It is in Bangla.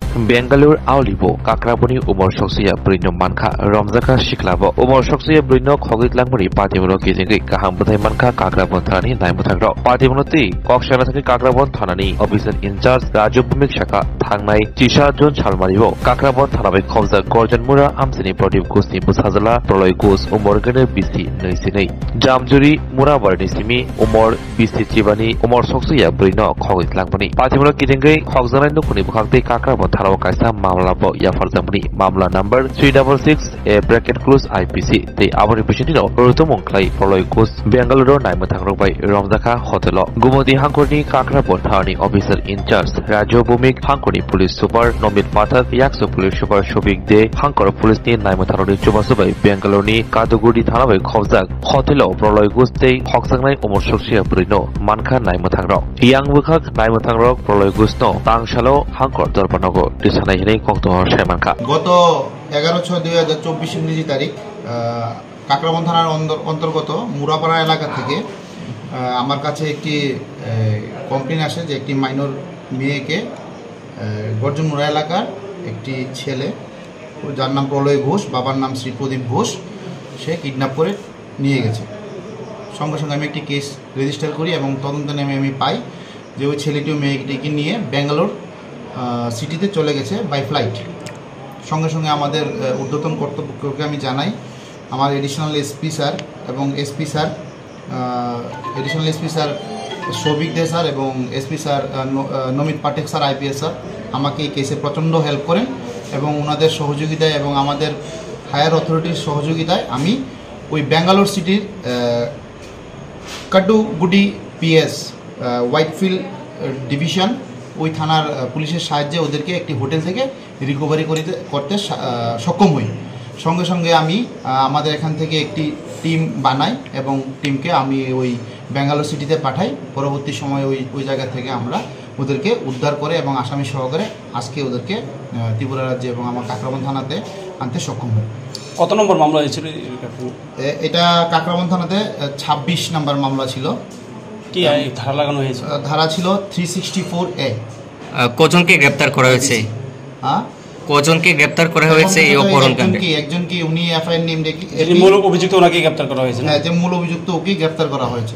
बेंगालुर आवलिबो काक्राबनि उमर सक्सिया ब्रिनो मानखा रमजाखा सिख्लाबो उमर सक्सिया ब्रिनो खगितलांगमनि पातिमुनो गेजेंगै गाहाम बुथाय मानखा काक्राबन थानानि नायमुथाग्राव पातिमुनोति कक्साना थाखि काक्राबन थानानि अफिसार इनचार्ज राजु भूमिक शाखा थांनाय तिसा जुन सालमारिबो काक्राबन थानाबै खबजा गर्जन मुरा आमसिनि प्रदीप घोषनि बुसाजला प्रलय घोष उमर गनो बिसि नैसिनै जामजुरि मुराबारनि सिमि उमर बिसि चिबानि उमर सक्सिया ब्रिनो खगितलांगमनि पातिमुनो गेजेंगै खगजानाय नुखुनि बुखांतै काक्राबन थानाव कायसा मामला बो याफारजामनि मामला नम्बर 366 IPC ते आबनि पेशेन्टिनो रुतुमंख्लाय प्रलय घोष बेंगालुरु नायमुथांग्रबाय रमजाखा हटेल गुमति हांखरनि काक्राबन थानानि अफिसार इनचार्ज राजु भूमिक हांखरनि पुलिस सुपार नमित पाठक याक्सो पुलिस सुपार शफिक दे हांखर पुलिसनि नायमुथांग्रनि जुमासुबाय बेंगालुरुनि कादुगुडी थानाबै खबजाक हटेल प्रलय घोष ते खगजांनाय उमर सक्सिया ब्रिनो मानखा नायमुथांग्र यां बुखाक नायमुथांग्र प्रलय घोषनो तांसालो हांखर दरबानगो गत 11/6/2024 ইংরেজি তারিখ কাকরাবন থানার অন্তর্গত মুরাপাড়া এলাকা থেকে আমার কাছে একটি কমপ্লেন আসে যে একটি মাইনর মেয়েকে গর্জন মুরা এলাকার একটি ছেলে যার নাম প্রলয় ঘোষ বাবার নাম শ্রী প্রদীপ ঘোষ সে কিডন্যাপ করে নিয়ে গেছে। সঙ্গে সঙ্গে আমি একটি কেস রেজিস্টার করি এবং তদন্ত নেমে আমি পাই যে ওই ছেলেটিও মেয়েটিকে নিয়ে ব্যাঙ্গালোর সিটিতে চলে গেছে বাই ফ্লাইট। সঙ্গে সঙ্গে আমাদের ঊর্ধ্বতন কর্তৃপক্ষকে আমি জানাই, আমার এডিশনাল এসপি স্যার এবং এডিশনাল এসপি স্যার শৌভিক দে স্যার এবং এসপি স্যার নমিত পাঠক স্যার IPS স্যার আমাকে এই কেসে প্রচণ্ড হেল্প করেন এবং ওনাদের সহযোগিতায় এবং আমাদের হায়ার অথরিটির সহযোগিতায় আমি ওই ব্যাঙ্গালোর সিটির কাডুগুডি PS হোয়াইটফিল্ড ডিভিশন ওই থানার পুলিশের সাহায্যে ওদেরকে একটি হোটেল থেকে রিকভারি করতে সক্ষম হই। সঙ্গে সঙ্গে আমি আমাদের এখান থেকে একটি টিম বানাই এবং টিমকে আমি ওই ব্যাঙ্গালোর সিটিতে পাঠাই। পরবর্তী সময় ওই জায়গা থেকে আমরা ওদেরকে উদ্ধার করে এবং আসামি সহকারে আজকে ওদেরকে ত্রিপুরা রাজ্যে এবং আমার কাকরাবন থানাতে আনতে সক্ষম হই। কত নম্বর মামলা হয়েছিল এটা? কাকরাবন থানাতে 26 নম্বর মামলা ছিল। কি ধারা লাগানো হয়েছে? ধারা ছিল 364A। কজনকে গ্রেফতার করা হয়েছে? কজনকে গ্রেফতার করা হয়েছে এই অপহরণকাণ্ডে? একজন কি উনি FIR নেম দেখি মূল অভিযুক্ত ওনাকে গ্রেফতার করা হয়েছে? হ্যাঁ, যে মূল অভিযুক্ত ওকে গ্রেফতার করা হয়েছে।